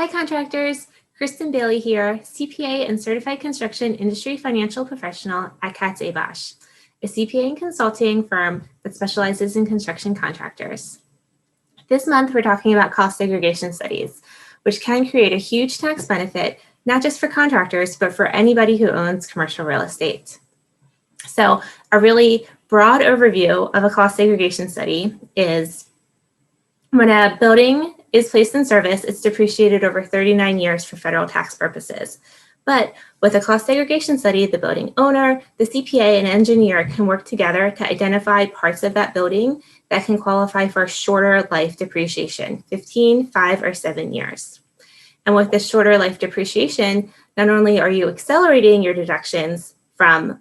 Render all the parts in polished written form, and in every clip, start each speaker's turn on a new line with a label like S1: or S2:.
S1: Hi contractors, Kristin Bailey here, CPA and Certified Construction Industry Financial Professional at Katz Abosch, a CPA and consulting firm that specializes in construction contractors. This month, we're talking about cost segregation studies, which can create a huge tax benefit, not just for contractors, but for anybody who owns commercial real estate. So a really broad overview of a cost segregation study is when a building is placed in service, it's depreciated over 39 years for federal tax purposes. But with a cost segregation study, the building owner, the CPA, and engineer can work together to identify parts of that building that can qualify for shorter life depreciation, 15, 5, or 7 years. And with this shorter life depreciation, not only are you accelerating your deductions from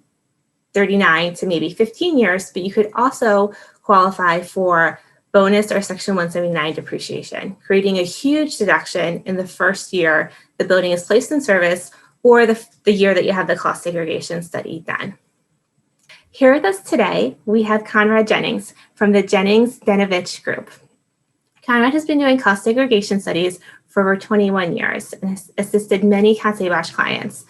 S1: 39 to maybe 15 years, but you could also qualify for bonus or Section 179 depreciation, creating a huge deduction in the first year the building is placed in service or the year that you have the cost segregation study done. Here with us today, we have Conrad Jennings from the Jennings-Denovich Group. Conrad has been doing cost segregation studies for over 21 years and has assisted many Katz Abosch clients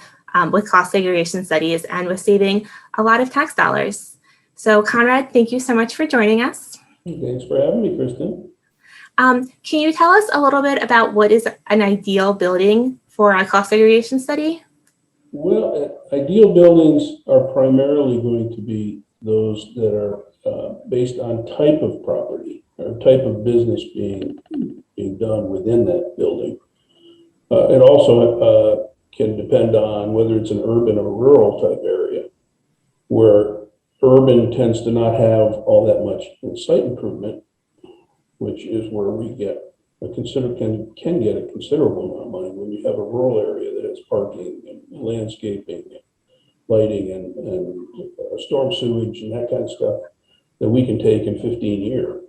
S1: with cost segregation studies and with saving a lot of tax dollars. So Conrad, thank you so much for joining us.
S2: Thanks for having me, Kristin.
S1: Can you tell us a little bit about what is an ideal building for a cost segregation study?
S2: Well, ideal buildings are primarily going to be those that are based on type of property or type of business being done within that building. It also can depend on whether it's an urban or rural type area, where urban tends to not have all that much site improvement, which is where we get can get a considerable amount of money when you have a rural area that has parking and landscaping, and lighting, and storm sewage and that kind of stuff that we can take in 15 years.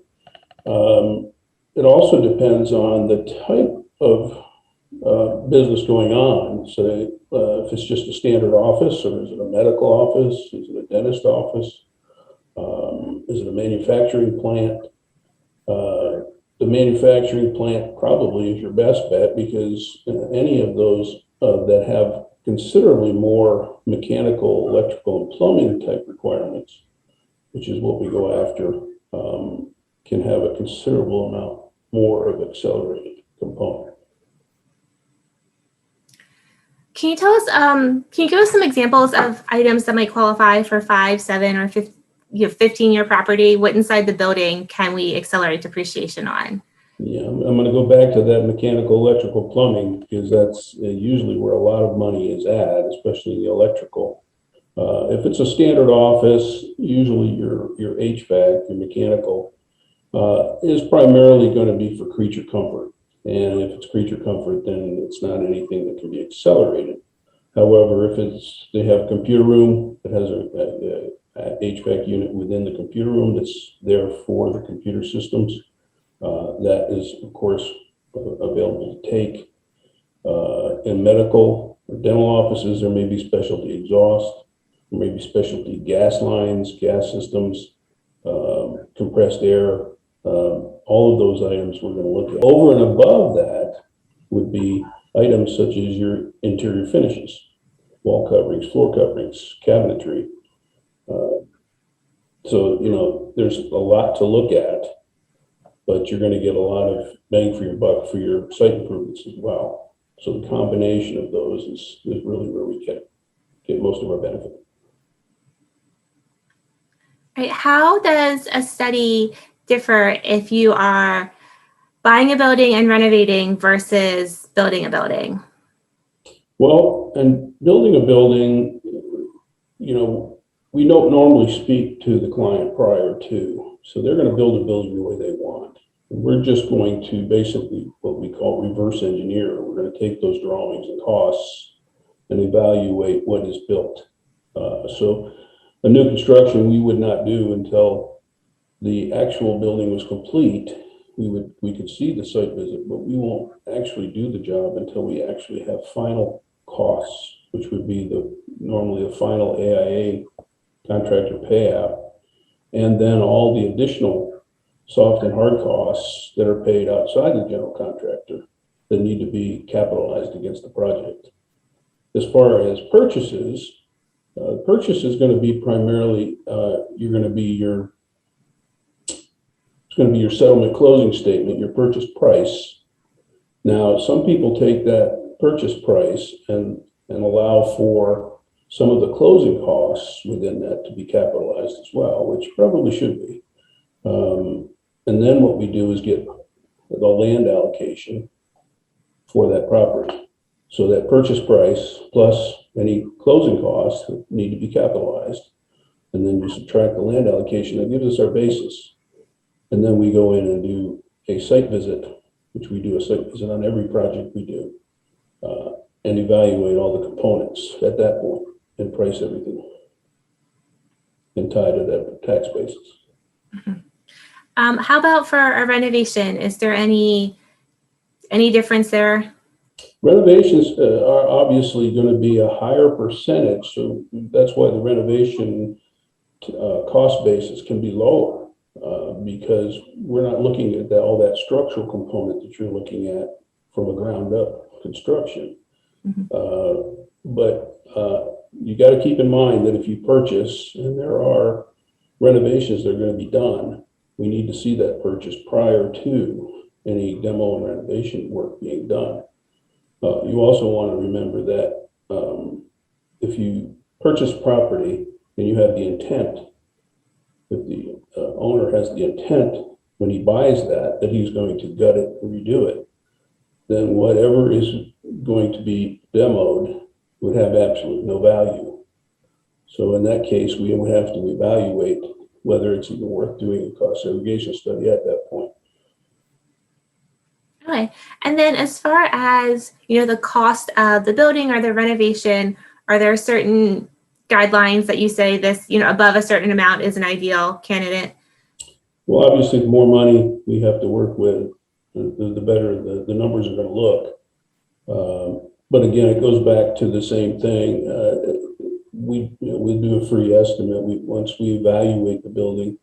S2: It also depends on the type of business going on. Say, if it's just a standard office, or is it a medical office? Is it a dentist office? Is it a manufacturing plant? The manufacturing plant probably is your best bet, because any of those that have considerably more mechanical, electrical, and plumbing type requirements, which is what we go after, can have a considerable amount more of accelerated component.
S1: Can you tell us, can you give us some examples of items that might qualify for 5, 7, or 15-year property? What inside the building can we accelerate depreciation on?
S2: Yeah, I'm going to go back to that mechanical, electrical, plumbing, because that's usually where a lot of money is at, especially the electrical. If it's a standard office, usually your HVAC, your mechanical, is primarily going to be for creature comfort. And if it's creature comfort, then it's not anything that can be accelerated. However, if they have a computer room that has a HVAC unit within the computer room that's there for the computer systems, that is, of course, available to take. In medical or dental offices, there may be specialty exhaust, there may be specialty gas lines, gas systems, compressed air. All of those items we're going to look at. Over and above that would be items such as your interior finishes, wall coverings, floor coverings, cabinetry. So, there's a lot to look at, but you're going to get a lot of bang for your buck for your site improvements as well. So the combination of those is really where we get most of our benefit.
S1: Right. How does a study differ if you are buying a building and renovating versus building a building?
S2: Well, and building a building, we don't normally speak to the client prior to, so they're going to build a building the way they want. And we're just going to basically what we call reverse engineer. We're going to take those drawings and costs and evaluate what is built. So a new construction we would not do until the actual building was complete. We could see the site visit, but we won't actually do the job until we actually have final costs, which would be normally the final AIA contractor payout, and then all the additional soft and hard costs that are paid outside the general contractor. that need to be capitalized against the project. As far as purchases, purchase is going to be primarily, it's going to be your settlement closing statement, your purchase price. Now, some people take that purchase price and allow for some of the closing costs within that to be capitalized as well, which probably should be. And then what we do is get the land allocation for that property. So that purchase price plus any closing costs that need to be capitalized, and then you subtract the land allocation, that gives us our basis. And then we go in and do a site visit, which we do a site visit on every project we do, and evaluate all the components at that point and price everything and tie to that tax basis.
S1: Mm-hmm. How about for a renovation? Is there any difference there?
S2: Renovations are obviously going to be a higher percentage, so that's why the renovation cost basis can be lower, because we're not looking at all that structural component that you're looking at from a ground up construction. Mm-hmm. But you got to keep in mind that if you purchase and there are renovations that are going to be done, we need to see that purchase prior to any demo and renovation work being done. You also want to remember that if you purchase property and you have the intent, if the owner has the intent when he buys that he's going to gut it and redo it, then whatever is going to be demoed would have absolutely no value. So in that case, we would have to evaluate whether it's even worth doing a cost segregation study at that point.
S1: Okay. And then as far as, the cost of the building or the renovation, are there certain guidelines that you say this, above a certain amount is an ideal candidate?
S2: Well, obviously, the more money we have to work with, the better the numbers are going to look. But again, it goes back to the same thing. We'll do a free estimate once we evaluate the building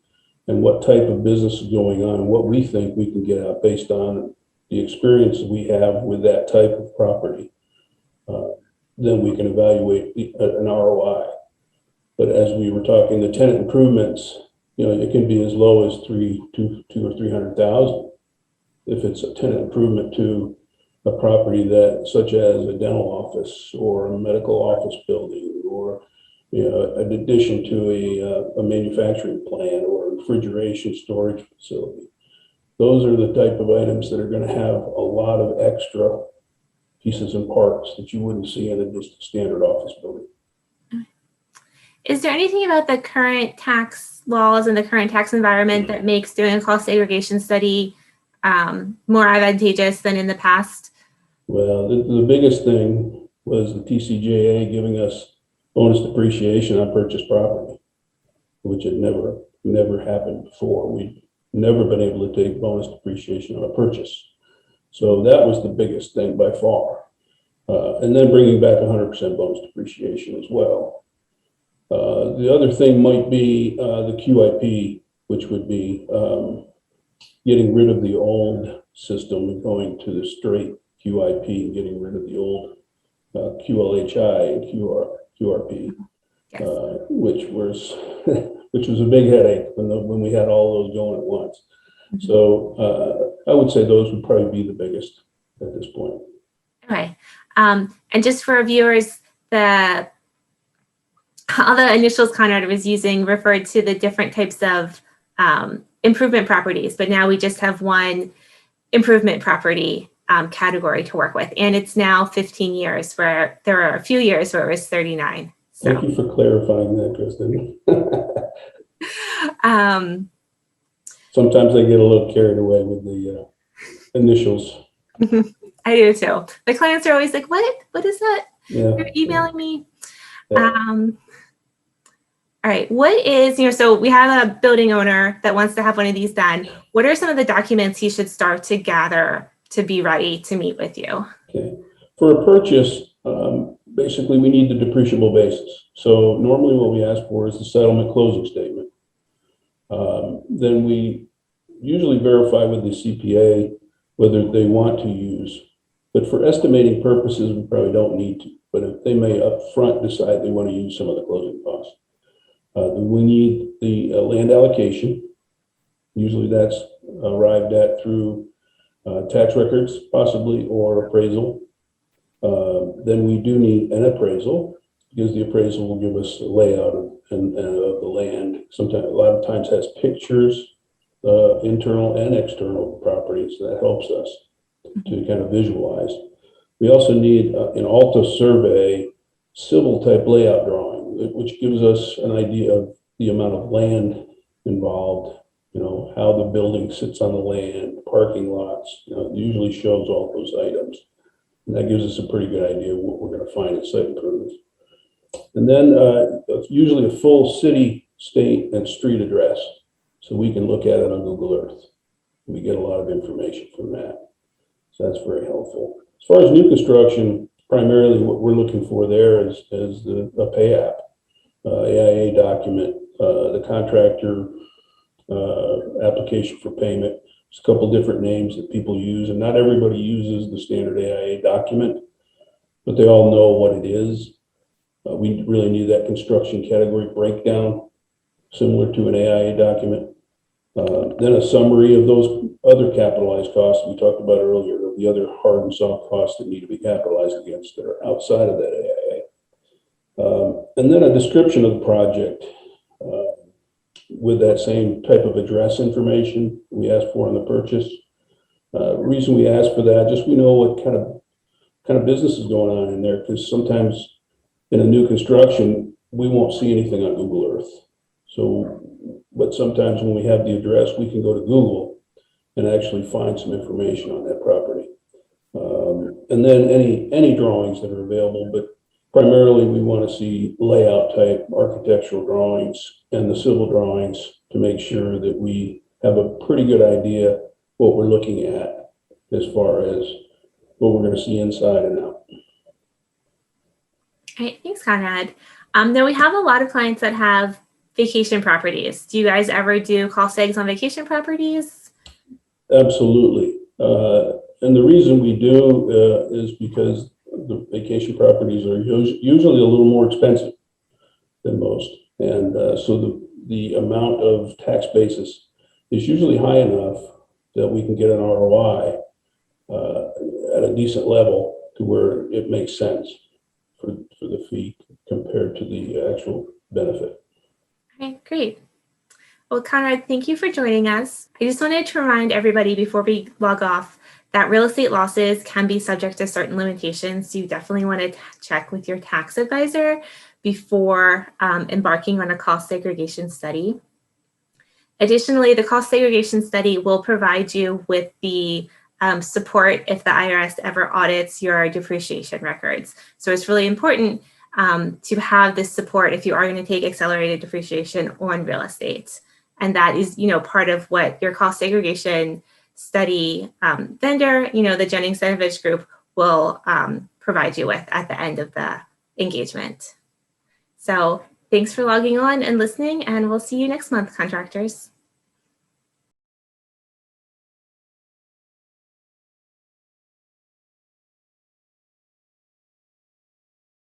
S2: and what type of business is going on and what we think we can get out based on the experience that we have with that type of property. Then we can evaluate an ROI. But as we were talking, the tenant improvements, it can be as low as $200,000 or $300,000 if it's a tenant improvement to a property that, such as a dental office or a medical office building, or an addition to a manufacturing plant or a refrigeration storage facility. Those are the type of items that are going to have a lot of extra pieces and parts that you wouldn't see in a just standard office building.
S1: Is there anything about the current tax laws and the current tax environment that makes doing a cost segregation study more advantageous than in the past?
S2: Well, the biggest thing was the TCJA giving us bonus depreciation on purchased property, which had never happened before. We'd never been able to take bonus depreciation on a purchase. So that was the biggest thing by far. And then bringing back 100% bonus depreciation as well. The other thing might be the QIP, which would be getting rid of the old system and going to the straight QIP and getting rid of the old QLHI and QRP, yes. which was a big headache when we had all those going at once. Mm-hmm. So I would say those would probably be the biggest at this point.
S1: Okay. And just for our viewers, all the initials Conrad was using referred to the different types of improvement properties, but now we just have one improvement property category to work with. And it's now 15 years, where there were a few years where it was 39. So.
S2: Thank you for clarifying that, Kristin. Sometimes I get a little carried away with the initials.
S1: I do too. The clients are always like, what is that?
S2: Yeah.
S1: You're emailing me. Yeah. All right. What is, so we have a building owner that wants to have one of these done. What are some of the documents he should start to gather to be ready to meet with you? Okay.
S2: For a purchase, basically we need the depreciable basis. So normally what we ask for is the settlement closing statement. Then we usually verify with the CPA whether they want to use But for estimating purposes, we probably don't need to. But if they may up front decide they want to use some of the closing costs. We need the land allocation. Usually that's arrived at through tax records, possibly, or appraisal. Then we do need an appraisal, because the appraisal will give us a layout of the land. Sometimes, a lot of times, has pictures, internal and external properties. That helps us to kind of visualize. We also need an Alta survey, civil type layout drawing, which gives us an idea of the amount of land involved, how the building sits on the land, parking lots, it usually shows all those items. And that gives us a pretty good idea of what we're going to find at site improvements. And then usually a full city, state, and street address, so we can look at it on Google Earth. We get a lot of information from that. So that's very helpful. As far as new construction, primarily what we're looking for there is a pay app, AIA document, the contractor application for payment. There's a couple different names that people use, and not everybody uses the standard AIA document, but they all know what it is. We really need that construction category breakdown, similar to an AIA document. Then a summary of those other capitalized costs we talked about earlier, the other hard and soft costs that need to be capitalized against that are outside of that AIA. And then a description of the project with that same type of address information we asked for on the purchase. Reason we ask for that, just we know what kind of business is going on in there, because sometimes in a new construction, we won't see anything on Google Earth. So, but sometimes when we have the address, we can go to Google and actually find some information on that property. And then any drawings that are available, but primarily we want to see layout type architectural drawings and the civil drawings to make sure that we have a pretty good idea what we're looking at as far as what we're going to see inside and out.
S1: All right, thanks, Conrad. Then we have a lot of clients that have vacation properties. Do you guys ever do cost segs on vacation properties?
S2: Absolutely. And the reason we do is because the vacation properties are usually a little more expensive than most. And so the amount of tax basis is usually high enough that we can get an ROI at a decent level to where it makes sense for the fee compared to the actual benefit.
S1: Okay, great. Well, Conrad, thank you for joining us. I just wanted to remind everybody before we log off that real estate losses can be subject to certain limitations. So you definitely want to check with your tax advisor before embarking on a cost segregation study. Additionally, the cost segregation study will provide you with the support if the IRS ever audits your depreciation records. So it's really important to have this support if you are going to take accelerated depreciation on real estate. And that is, part of what your cost segregation study vendor, the Jennings-Cenovich Group will provide you with at the end of the engagement. So thanks for logging on and listening, and we'll see you next month, contractors.